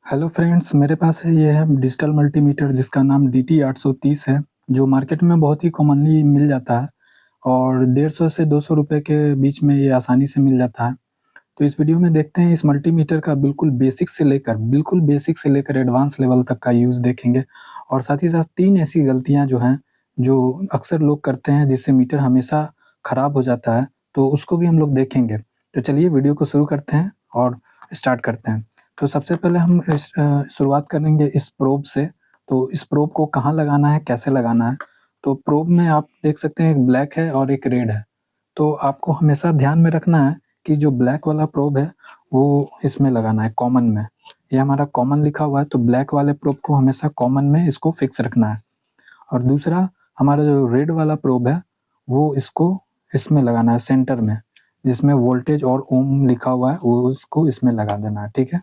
Hello friends, मेरे पास ये है डिजिटल मल्टीमीटर जिसका नाम DT830 है, जो मार्केट में बहुत ही कॉमनली मिल जाता है और 150 से 200 रुपए के बीच में ये आसानी से मिल जाता है। तो इस वीडियो में देखते हैं इस मल्टीमीटर का बिल्कुल बेसिक से लेकर एडवांस लेवल तक का यूज़ देखेंगे और साथ ही साथ 3 ऐसी गलतियाँ जो हैं, जो अक्सर लोग करते हैं जिससे मीटर हमेशा खराब हो जाता है, तो उसको भी हम लोग देखेंगे। तो चलिए वीडियो को शुरू करते हैं और स्टार्ट करते हैं। तो सबसे पहले हम शुरुआत करेंगे इस प्रोब से। तो इस प्रोब को कहाँ लगाना है, कैसे लगाना है? तो प्रोब में आप देख सकते हैं एक ब्लैक है और एक रेड है। तो आपको हमेशा ध्यान में रखना है कि जो ब्लैक वाला प्रोब है, वो इसमें लगाना है कॉमन में। ये हमारा कॉमन लिखा हुआ है, तो ब्लैक वाले प्रोब को हमेशा कॉमन में इसको फिक्स रखना है। और दूसरा हमारा जो रेड वाला प्रोब है, वो इसको इसमें लगाना है सेंटर में, जिसमें वोल्टेज और ओम लिखा हुआ है, वो इसको इसमें लगा देना है, ठीक है?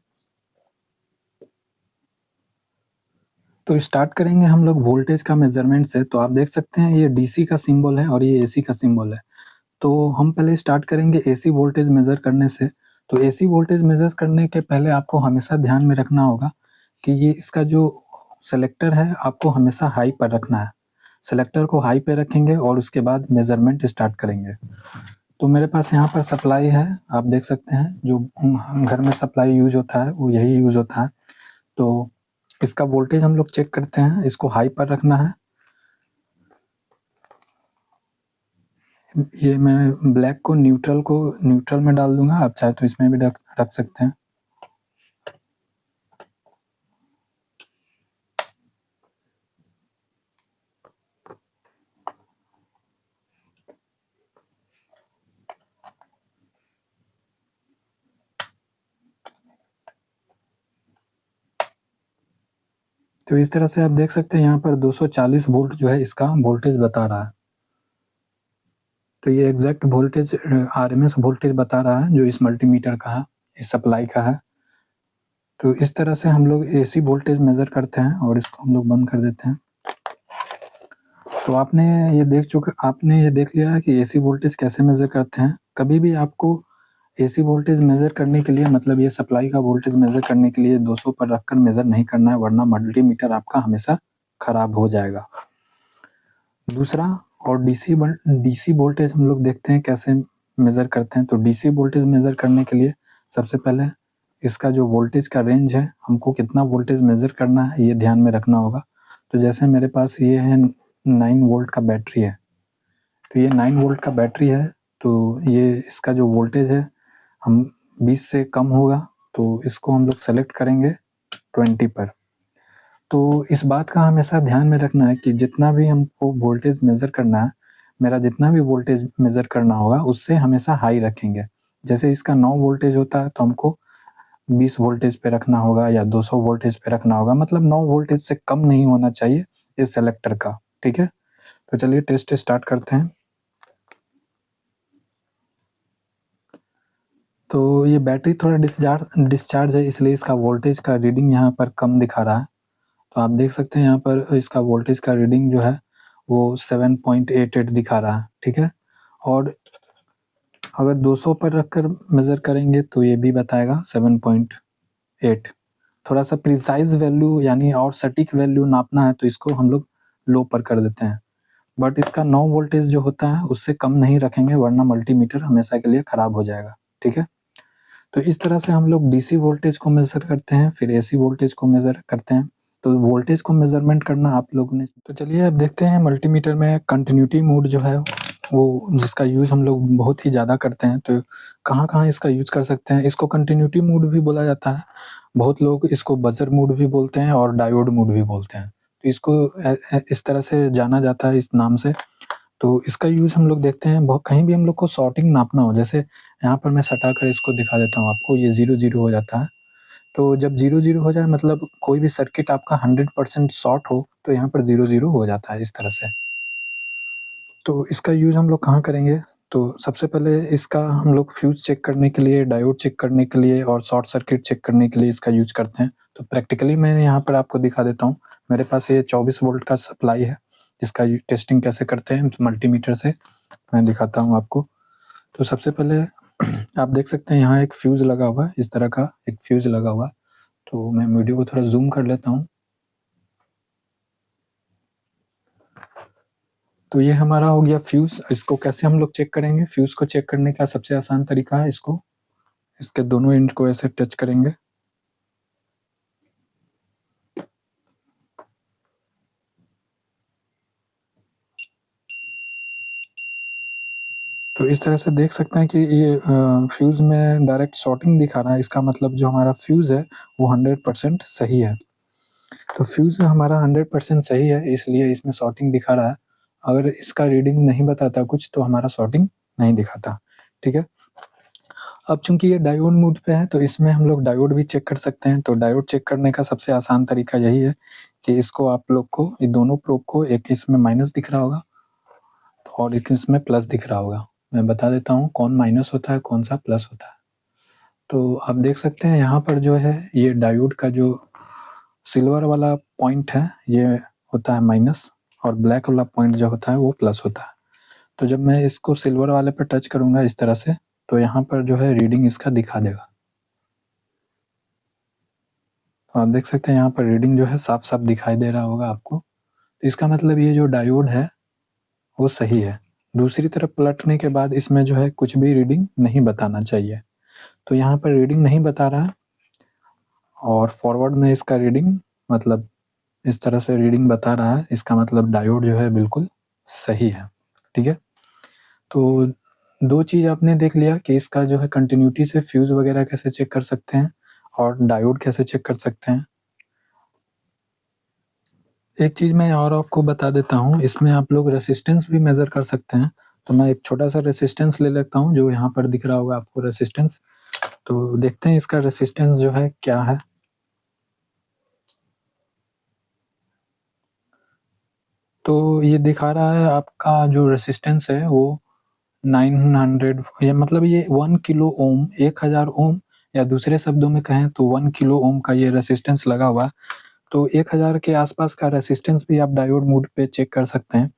तो स्टार्ट करेंगे हम लोग वोल्टेज का मेज़रमेंट से। तो आप देख सकते हैं ये डीसी का सिंबल है और ये एसी का सिंबल है। तो हम पहले स्टार्ट करेंगे एसी वोल्टेज मेज़र करने से। तो एसी वोल्टेज मेज़र करने के पहले आपको हमेशा ध्यान में रखना होगा कि ये इसका जो सेलेक्टर है, आपको हमेशा हाई पर रखना है। सेलेक्टर को हाई पे रखेंगे और उसके बाद मेज़रमेंट स्टार्ट करेंगे। तो मेरे पास यहाँ पर सप्लाई है, आप देख सकते हैं जो घर में सप्लाई यूज़ होता है, वो यही यूज़ होता है। तो इसका वोल्टेज हम लोग चेक करते हैं, इसको हाई पर रखना है। ये मैं ब्लैक को न्यूट्रल में डाल दूँगा, आप चाहे तो इसमें भी रख रख सकते हैं। तो इस तरह से आप देख सकते हैं यहाँ पर 240 वोल्ट जो है इसका वोल्टेज बता रहा है। तो ये एग्ज़ैक्ट वोल्टेज आरएमएस वोल्टेज बता रहा है जो इस मल्टीमीटर का है, इस सप्लाई का है। तो इस तरह से हम लोग एसी वोल्टेज मेज़र करते हैं और इसको हम लोग बंद कर देते हैं। तो आपने ये देख लिया है कि एसी वोल्टेज कैसे मेज़र करते हैं। कभी भी आपको एसी वोल्टेज मेज़र करने के लिए, मतलब ये सप्लाई का वोल्टेज मेज़र करने के लिए 200 पर रखकर मेज़र नहीं करना है, वरना मल्टीमीटर आपका हमेशा खराब हो जाएगा। दूसरा, और डीसी वोल्टेज हम लोग देखते हैं कैसे मेज़र करते हैं। तो डीसी वोल्टेज मेज़र करने के लिए सबसे पहले इसका जो वोल्टेज का रेंज है, हमको कितना वोल्टेज मेज़र करना है, ये ध्यान में रखना होगा। तो जैसे मेरे पास ये है 9 वोल्ट का बैटरी है। तो ये 9 वोल्ट का बैटरी है, तो ये इसका जो वोल्टेज है, हम 20 से कम होगा, तो इसको हम लोग सेलेक्ट करेंगे 20 पर। तो इस बात का हमेशा ध्यान में रखना है कि जितना भी हमको वोल्टेज मेज़र करना है, मेरा जितना भी वोल्टेज मेज़र करना होगा, उससे हमेशा हाई रखेंगे। जैसे इसका 9 वोल्टेज होता है, तो हमको 20 वोल्टेज पे रखना होगा या 200 वोल्टेज पे रखना होगा, मतलब 9 वोल्टेज से कम नहीं होना चाहिए इस सेलेक्टर का, ठीक है? तो चलिए टेस्ट स्टार्ट करते हैं। तो ये बैटरी थोड़ा डिस्चार्ज है, इसलिए इसका वोल्टेज का रीडिंग यहाँ पर कम दिखा रहा है। तो आप देख सकते हैं यहाँ पर इसका वोल्टेज का रीडिंग जो है वो 7.88 दिखा रहा है, ठीक है? और अगर 200 पर रखकर मेज़र करेंगे तो ये भी बताएगा 7.8। थोड़ा-सा प्रिसाइज़ वैल्यू यानी और सटीक वैल्यू नापना है, तो इसको हम लोग लो पर कर देते हैं। बट इसका 9 वोल्टेज जो होता है उससे कम नहीं रखेंगे, वरना मल्टीमीटर हमेशा के लिए खराब हो जाएगा, ठीक है? तो इस तरह से हम लोग डीसी वोल्टेज को मेज़र करते हैं, फिर एसी वोल्टेज को मेज़र करते हैं। तो वोल्टेज को मेज़रमेंट करना आप लोगों ने, तो चलिए अब देखते हैं मल्टीमीटर में कंटिन्यूटी मोड जो है, वो जिसका यूज़ हम लोग बहुत ही ज़्यादा करते हैं। तो कहाँ-कहाँ इसका यूज़ कर सकते हैं? इसको कंटिन्यूटी मोड भी बोला जाता है। बहुत लोग इसको बज़र मोड भी बोलते हैं और डायोड मोड भी बोलते हैं। तो इसको इस तरह से जाना जाता है इस नाम से। तो इसका यूज़ हम लोग देखते हैं कहीं भी हम लोग को शॉर्टिंग नापना हो, जैसे यहाँ पर मैं सटाकर इसको दिखा देता हूँ आपको, ये 0-0 हो जाता है। तो जब 0-0 हो जाए, मतलब कोई भी सर्किट आपका 100% शॉर्ट हो, तो यहाँ पर 0-0 हो जाता है इस तरह से। तो इसका यूज़ हम लोग कहाँ करेंगे? तो सबसे पहले इसका हम लोग फ्यूज़ चेक करने के लिए, डायोड चेक करने के लिए और शॉर्ट सर्किट चेक करने के लिए इसका यूज़ करते हैं। तो प्रैक्टिकली मैं यहाँ पर आपको दिखा देता हूँ। मेरे पास ये 24 वोल्ट का सप्लाई है, इसका टेस्टिंग कैसे करते हैं मल्टीमीटर से मैं दिखाता हूँ आपको। तो सबसे पहले आप देख सकते हैं यहाँ एक फ्यूज़ लगा हुआ है, इस तरह का एक फ्यूज़ लगा हुआ है। तो मैं वीडियो को थोड़ा ज़ूम कर लेता हूँ। तो ये हमारा हो गया फ्यूज़। इसको कैसे हम लोग चेक करेंगे? फ्यूज़ को चेक करने का सबसे आसान तरीका है इसके दोनों एंड को ऐसे टच करेंगे। तो इस तरह से देख सकते हैं कि ये फ्यूज़ में डायरेक्ट शॉर्टिंग दिखा रहा है। इसका मतलब जो हमारा फ्यूज़ है वो 100% सही है। तो फ्यूज़ हमारा 100% सही है, इसलिए इसमें शॉर्टिंग दिखा रहा है। अगर इसका रीडिंग नहीं बताता कुछ तो हमारा शॉर्टिंग नहीं दिखाता, ठीक है? अब चूँकि ये डायोड मोड पे है तो इसमें हम लोग डायोड भी चेक कर सकते हैं। तो डायोड चेक करने का सबसे आसान तरीका यही है कि इसको आप लोग को ये दोनों प्रोब को, एक इसमें माइनस दिख रहा होगा और एक इसमें प्लस दिख रहा होगा। मैं बता देता हूँ कौन माइनस होता है, कौन सा प्लस होता है। तो आप देख सकते हैं यहाँ पर जो है ये डायोड का जो सिल्वर वाला पॉइंट है ये होता है माइनस और ब्लैक वाला पॉइंट जो होता है वो प्लस होता है। तो जब मैं इसको सिल्वर वाले पे टच करूँगा इस तरह से तो यहाँ पर जो है रीडिंग इसका दिखा देगा। तो आप देख सकते हैं यहाँ पर रीडिंग जो है साफ-साफ दिखाई दे रहा होगा आपको। तो इसका मतलब ये जो डायोड है वो सही है। दूसरी तरफ पलटने के बाद इसमें जो है कुछ भी रीडिंग नहीं बताना चाहिए। तो यहाँ पर रीडिंग नहीं बता रहा है और फॉरवर्ड में इसका रीडिंग मतलब इस तरह से रीडिंग बता रहा है। इसका मतलब डायोड जो है बिल्कुल सही है, ठीक है? तो 2 चीज़ आपने देख लिया कि इसका जो है कंटिन्यूटी से फ्यूज़ वगैरह कैसे चेक कर सकते हैं और डायोड कैसे चेक कर सकते हैं। एक चीज़ मैं और आपको बता देता हूँ, इसमें आप लोग रेजिस्टेंस भी मेज़र कर सकते हैं। तो मैं एक छोटा-सा रेजिस्टेंस ले लेता हूँ, जो यहाँ पर दिख रहा होगा आपको रेजिस्टेंस। तो देखते हैं इसका रेजिस्टेंस जो है क्या है। तो ये दिखा रहा है आपका जो रेजिस्टेंस है वो 900 या मतलब ये 1 किलो ओम 1000 ओम या दूसरे शब्दों में कहें तो 1 किलो ओम का ये रेजिस्टेंस लगा हुआ है। तो 1000 के आसपास का रेजिस्टेंस भी आप डायोड मोड पे चेक कर सकते हैं।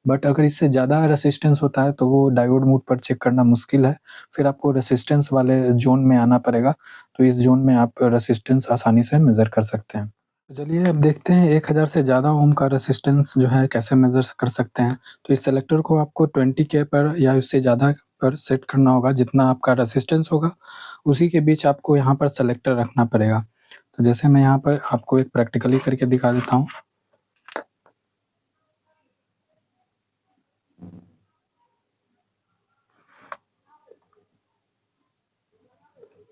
बट अगर इससे ज़्यादा रेजिस्टेंस होता है तो वो डायोड मोड पर चेक करना मुश्किल है। फिर आपको रेजिस्टेंस वाले ज़ोन में आना पड़ेगा। तो इस ज़ोन में आप रेजिस्टेंस आसानी से मेज़र कर सकते हैं। तो चलिए अब देखते हैं 1000 से ज़्यादा ओम का रेजिस्टेंस जो है कैसे मेज़र कर सकते हैं। तो इस सेलेक्टर को आपको 20 के पर या उससे ज़्यादा पर सेट करना होगा। जितना आपका रेजिस्टेंस होगा उसी के बीच आपको यहाँ पर सेलेक्टर रखना पड़ेगा। तो जैसे मैं यहाँ पर आपको एक प्रैक्टिकली करके दिखा देता हूँ।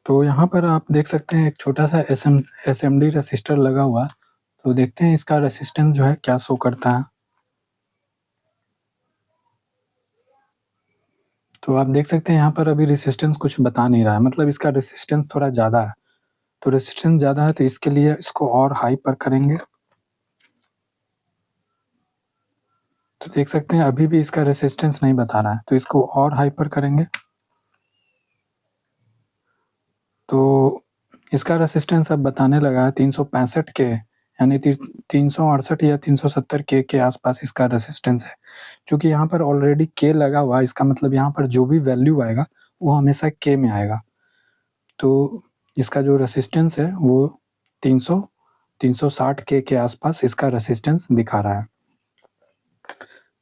तो यहाँ पर आप देख सकते हैं एक छोटा-सा एसएमडी रेसिस्टर लगा हुआ है। तो देखते हैं इसका रेजिस्टेंस जो है क्या शो करता है। तो आप देख सकते हैं यहाँ पर अभी रेजिस्टेंस कुछ बता नहीं रहा है, मतलब इसका रेजिस्टेंस थोड़ा ज़्यादा है। तो रेजिस्टेंस ज़्यादा है तो इसके लिए इसको और हाई पर करेंगे। तो देख सकते हैं अभी भी इसका रेजिस्टेंस नहीं बता रहा है, तो इसको और हाई पर करेंगे। तो इसका रेजिस्टेंस अब बताने लगा है 365 के यानी 368 या 370 के आसपास इसका रेजिस्टेंस है। चूँकि यहाँ पर ऑलरेडी के लगा हुआ है, इसका मतलब यहाँ पर जो भी वैल्यू आएगा वो हमेशा के में आएगा। तो इसका जो रेजिस्टेंस है वो 360 के आसपास इसका रेजिस्टेंस दिखा रहा है।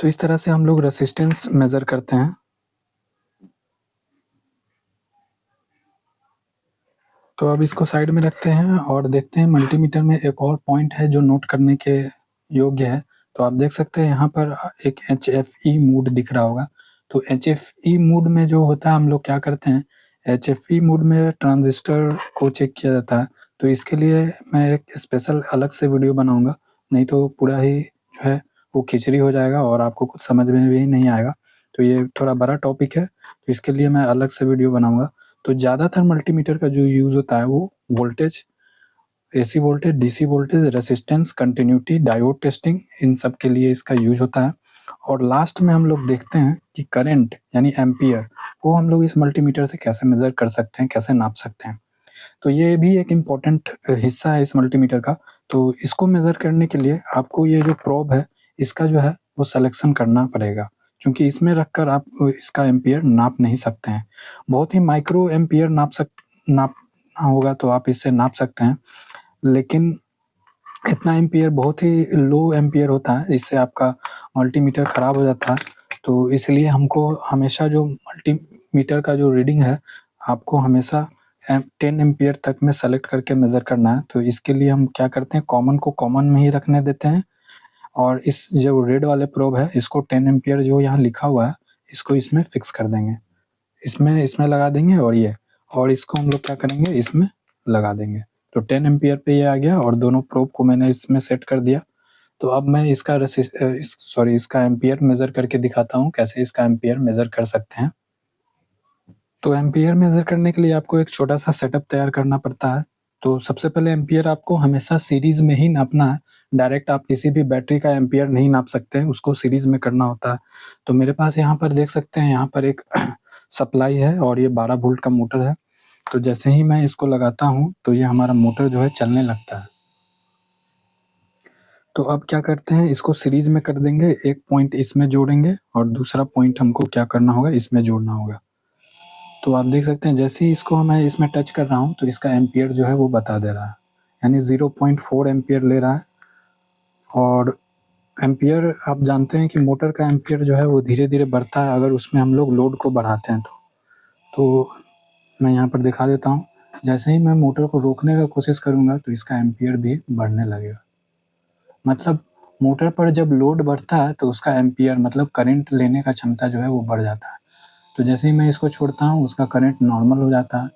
तो इस तरह से हम लोग रेजिस्टेंस मेज़र करते हैं। तो अब इसको साइड में रखते हैं और देखते हैं मल्टीमीटर में एक और पॉइंट है जो नोट करने के योग्य है। तो आप देख सकते हैं यहाँ पर एक एचएफई मोड दिख रहा होगा। तो एचएफई मोड में जो होता है हम लोग क्या करते हैं, एचएफई मोड में ट्रांजिस्टर को चेक किया जाता है। तो इसके लिए मैं एक स्पेशल अलग से वीडियो बनाऊँगा, नहीं तो पूरा ही जो है वो खिचड़ी हो जाएगा और आपको कुछ समझ में भी नहीं आएगा। तो ये थोड़ा बड़ा टॉपिक है, तो इसके लिए मैं अलग से वीडियो बनाऊँगा। तो ज़्यादातर मल्टीमीटर का जो यूज़ होता है वो voltage, AC voltage, DC voltage, resistance, continuity, diode testing in सब के लिए इसका यूज़ होता है। और लास्ट में हम लोग देखते हैं कि करंट यानी एम्पीयर वो हम लोग इस मल्टीमीटर से कैसे मेज़र कर सकते हैं, कैसे नाप सकते हैं। तो ये भी एक इम्पोर्टेंट हिस्सा है इस मल्टीमीटर का। तो इसको मेज़र करने के लिए आपको ये जो प्रोब है इसका जो है वो सिलेक्शन करना पड़ेगा, क्योंकि इसमें रखकर आप इसका एम्पीयर नाप नहीं सकते हैं। बहुत ही माइक्रो एम्पीयर नापना होगा तो आप इससे नाप सकते हैं। लेकिन इतना एम्पियर बहुत ही लो एम्पियर होता है, इससे आपका मल्टीमीटर खराब हो जाता है। तो इसलिए हमको हमेशा जो मल्टीमीटर का जो रीडिंग है, आपको हमेशा 10 एम्पियर तक में सेलेक्ट करके मेज़र करना है। तो इसके लिए हम क्या करते हैं, कॉमन को कॉमन में ही रखने देते हैं और इस जो रेड वाले प्रोब है, इसको 10 एम्पियर जो यहाँ लिखा हुआ है, इसको इसमें फिक्स कर देंगे। इसमें लगा देंगे और इसको हम लोग क्या करेंगे, इसमें लगा देंगे। तो 10 एम्पियर पे ये आ गया और दोनों प्रोब को मैंने इसमें सेट कर दिया। तो अब मैं इसका एम्पियर मेज़र करके दिखाता हूँ, कैसे इसका एम्पियर मेज़र कर सकते हैं। तो एम्पियर मेज़र करने के लिए आपको एक छोटा-सा सेटअप तैयार करना पड़ता है। तो सबसे पहले एम्पियर आपको हमेशा सीरीज़ में ही नापना है। डायरेक्ट आप किसी भी बैटरी का एम्पियर नहीं नाप सकते हैं, उसको सीरीज़ में करना होता है। तो मेरे पास यहाँ पर देख सकते हैं, यहाँ पर एक सप्लाई है और ये 12 वोल्ट का मोटर है। तो जैसे ही मैं इसको लगाता हूँ, तो ये हमारा मोटर जो है चलने लगता है। तो अब क्या करते हैं, इसको सीरीज़ में कर देंगे, एक पॉइंट इसमें जोड़ेंगे और दूसरा पॉइंट हमको क्या करना होगा, इसमें जोड़ना होगा। तो आप देख सकते हैं जैसे ही इसको मैं इसमें टच कर रहा हूँ, तो इसका एम्पियर जो है वो बता दे रहा है, यानी 0.4 एम्पियर ले रहा है। और एम्पियर आप जानते हैं कि मोटर का एम्पियर जो है वो धीरे-धीरे बढ़ता है अगर उसमें हम लोग लोड को बढ़ाते हैं तो। तो मैं यहाँ पर दिखा देता हूँ, जैसे ही मैं मोटर को रोकने का कोशिश करूँगा तो इसका एम्पियर भी बढ़ने लगेगा। मतलब मोटर पर जब लोड बढ़ता है तो उसका एम्पियर मतलब करंट लेने का क्षमता जो है वो बढ़ जाता है। तो जैसे ही मैं इसको छोड़ता हूँ, उसका करंट नॉर्मल हो जाता है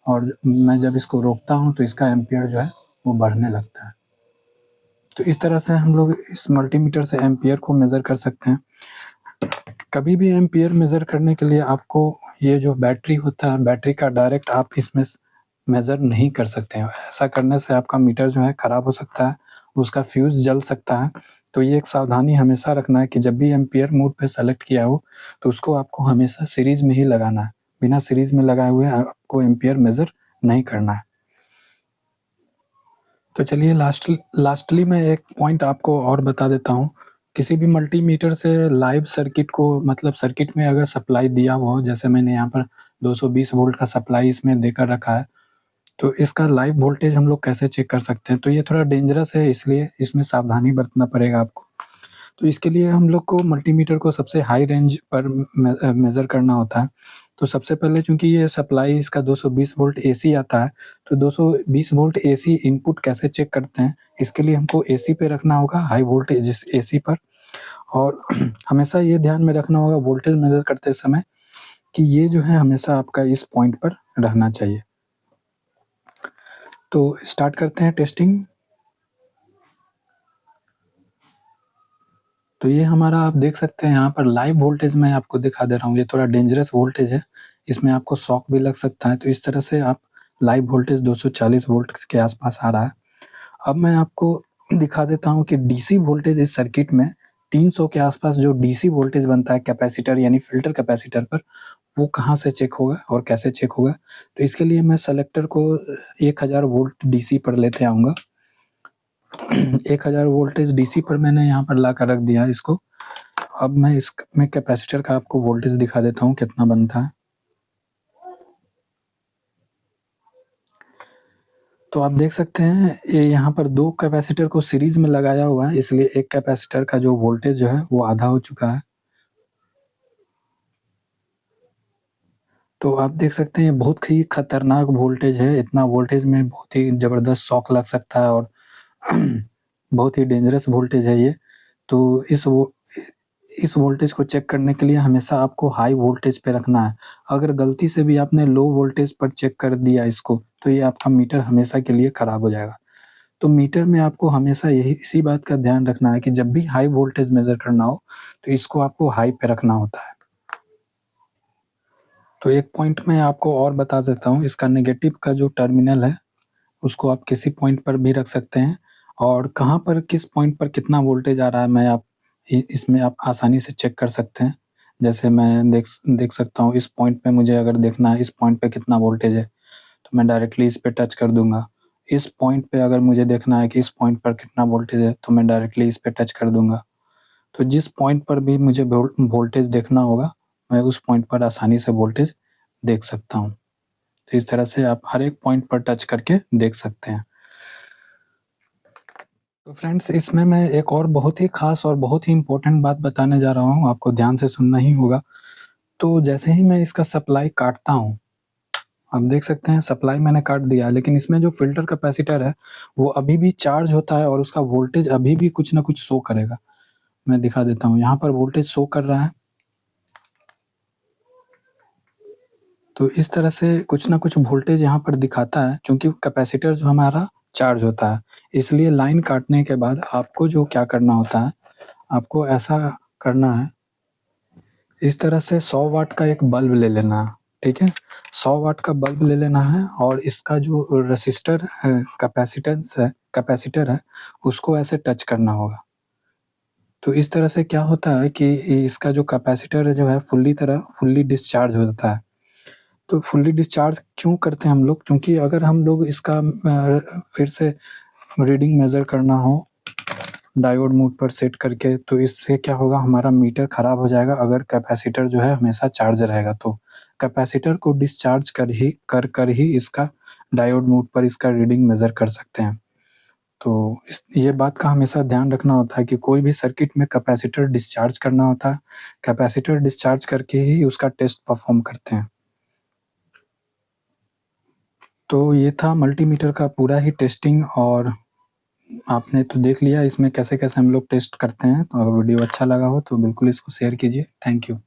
और मैं जब इसको रोकता हूँ तो इसका एम्पियर जो है वो बढ़ने लगता है। तो इस तरह से हम लोग इस मल्टीमीटर से एम्पियर को मेज़र कर सकते हैं। कभी भी एम्पियर मेज़र करने के लिए आपको ये जो बैटरी होता है, बैटरी का डायरेक्ट आप इसमें मेज़र नहीं कर सकते हैं। ऐसा करने से आपका मीटर जो है खराब हो सकता है, उसका फ्यूज़ जल सकता है। तो ये एक सावधानी हमेशा रखना है कि जब भी एम्पियर मोड पे सेलेक्ट किया हो, तो उसको आपको हमेशा सीरीज़ में ही लगाना है। बिना सीरीज़ में लगाए हुए आपको एम्पियर मेज़र नहीं करना है। तो चलिए लास्टली मैं एक पॉइंट आपको और बता देता हूँ। किसी भी मल्टीमीटर से लाइव सर्किट को मतलब सर्किट में अगर सप्लाई दिया हुआ हो, जैसे मैंने यहाँ पर 220 वोल्ट का सप्लाई इसमें देकर रखा है, तो इसका लाइव वोल्टेज हम लोग कैसे चेक कर सकते हैं? तो ये थोड़ा डेंजरस है, इसलिए इसमें सावधानी बरतना पड़ेगा आपको। तो इसके लिए हम लोग को मल्टीमीटर को सबसे हाई रेंज पर मेज़र करना होता है। तो सबसे पहले चूँकि ये सप्लाई इसका 220 वोल्ट एसी आता है, तो 220 वोल्ट एसी इनपुट कैसे चेक करते हैं, इसके लिए हमको एसी पे रखना होगा, हाई वोल्टेज इस एसी पर। और हमेशा ये ध्यान में रखना होगा वोल्टेज मेज़र करते समय कि ये जो है हमेशा आपका इस पॉइंट पर रहना चाहिए। तो स्टार्ट करते हैं टेस्टिंग। तो ये हमारा आप देख सकते हैं यहाँ पर लाइव वोल्टेज मैं आपको दिखा दे रहा हूँ, ये थोड़ा डेंजरस वोल्टेज है, इसमें आपको शॉक भी लग सकता है। तो इस तरह से आप लाइव वोल्टेज 240 वोल्ट के आसपास आ रहा है। अब मैं आपको दिखा देता हूँ कि डीसी वोल्टेज इस सर्किट में 300 के आसपास जो डीसी वोल्टेज बनता है कैपेसिटर यानी फ़िल्टर कैपेसिटर पर, वो कहाँ से चेक होगा और कैसे चेक होगा। तो इसके लिए मैं सेलेक्टर को 1000 वोल्ट डीसी पर लेते आऊँगा। 1000 वोल्टेज डीसी पर मैंने यहाँ पर लाकर रख दिया है इसको। अब मैं इसमें कैपेसिटर का आपको वोल्टेज दिखा देता हूँ कितना बनता है। तो आप देख सकते हैं ये यहाँ पर 2 कैपेसिटर को सीरीज़ में लगाया हुआ है, इसलिए एक कैपेसिटर का जो वोल्टेज जो है वो आधा हो चुका है। तो आप देख सकते हैं बहुत ही खतरनाक वोल्टेज है, इतना वोल्टेज में बहुत ही ज़बरदस्त शॉक लग सकता है और बहुत ही डेंजरस वोल्टेज है ये। तो इस वोल्टेज को चेक करने के लिए हमेशा आपको हाई वोल्टेज पे रखना है। अगर गलती से भी आपने लो वोल्टेज पर चेक कर दिया इसको, तो ये आपका मीटर हमेशा के लिए खराब हो जाएगा। तो मीटर में आपको हमेशा यही इसी बात का ध्यान रखना है कि जब भी हाई वोल्टेज मेज़र करना हो, तो इसको आपको हाई पे रखना होता है। तो एक पॉइंट मैं आपको और बता देता हूँ, इसका नेगेटिव का जो टर्मिनल है, उसको आप किसी पॉइंट पर भी रख सकते हैं और कहाँ पर किस पॉइंट पर कितना वोल्टेज आ रहा है मैं आप इसमें आप आसानी से चेक कर सकते हैं। जैसे मैं देख सकता हूँ इस पॉइंट पे मुझे अगर देखना है इस पॉइंट पे कितना वोल्टेज है, तो मैं डायरेक्टली इस पे टच कर दूँगा। इस पॉइंट पे अगर मुझे देखना है कि इस पॉइंट पर कितना वोल्टेज है, तो मैं डायरेक्टली इस पे टच कर दूँगा। तो जिस पॉइंट पर भी मुझे वोल्टेज देखना होगा, मैं उस पॉइंट पर आसानी से वोल्टेज देख सकता हूँ। तो इस तरह से आप हर एक पॉइंट पर टच करके देख सकते हैं। तो फ्रेंड्स इसमें मैं एक और बहुत ही ख़ास और बहुत ही इम्पोर्टेंट बात बताने जा रहा हूँ, आपको ध्यान से सुनना ही होगा। तो जैसे ही मैं इसका सप्लाई काटता हूँ, आप देख सकते हैं सप्लाई मैंने काट दिया है, लेकिन इसमें जो फ़िल्टर कैपेसिटर है, वो अभी भी चार्ज होता है और उसका वोल्टेज अभी भी कुछ न कुछ शो करेगा। मैं दिखा देता हूँ, यहाँ पर वोल्टेज शो कर रहा है। तो इस तरह से कुछ न कुछ वोल्टेज यहाँ पर दिखाता है, चूँकि कैपेसिटर जो हमारा चार्ज होता है। इसलिए लाइन काटने के बाद आपको जो क्या करना होता है, आपको ऐसा करना है, इस तरह से 100 वाट का एक बल्ब ले लेना है, ठीक है? 100 वाट का बल्ब ले लेना है और इसका जो रेसिस्टर कैपेसिटर है, उसको ऐसे टच करना होगा। तो इस तरह से क्या होता है कि इसका जो कैपेसिटर है जो है फुल्ली डिस्चार्ज हो जाता है। तो फुल्ली डिस्चार्ज क्यों करते हैं हम लोग? क्योंकि अगर हम लोग इसका फिर से रीडिंग मेज़र करना हो डायोड मोड पर सेट करके, तो इससे क्या होगा, हमारा मीटर खराब हो जाएगा अगर कैपेसिटर जो है हमेशा चार्ज रहेगा तो। कैपेसिटर को डिस्चार्ज कर ही इसका डायोड मोड पर इसका रीडिंग मेज़र कर सकते हैं। तो ये बात का हमेशा ध्यान रखना होता है कि कोई भी सर्किट में कैपेसिटर डिस्चार्ज करना होता है। कैपेसिटर डिस्चार्ज करके ही उसका टेस्ट परफ़ॉर्म करते हैं। तो ये था मल्टीमीटर का पूरा ही टेस्टिंग और आपने तो देख लिया इसमें कैसे-कैसे हम लोग टेस्ट करते हैं। तो अगर वीडियो अच्छा लगा हो तो बिल्कुल इसको शेयर कीजिए। Thank you.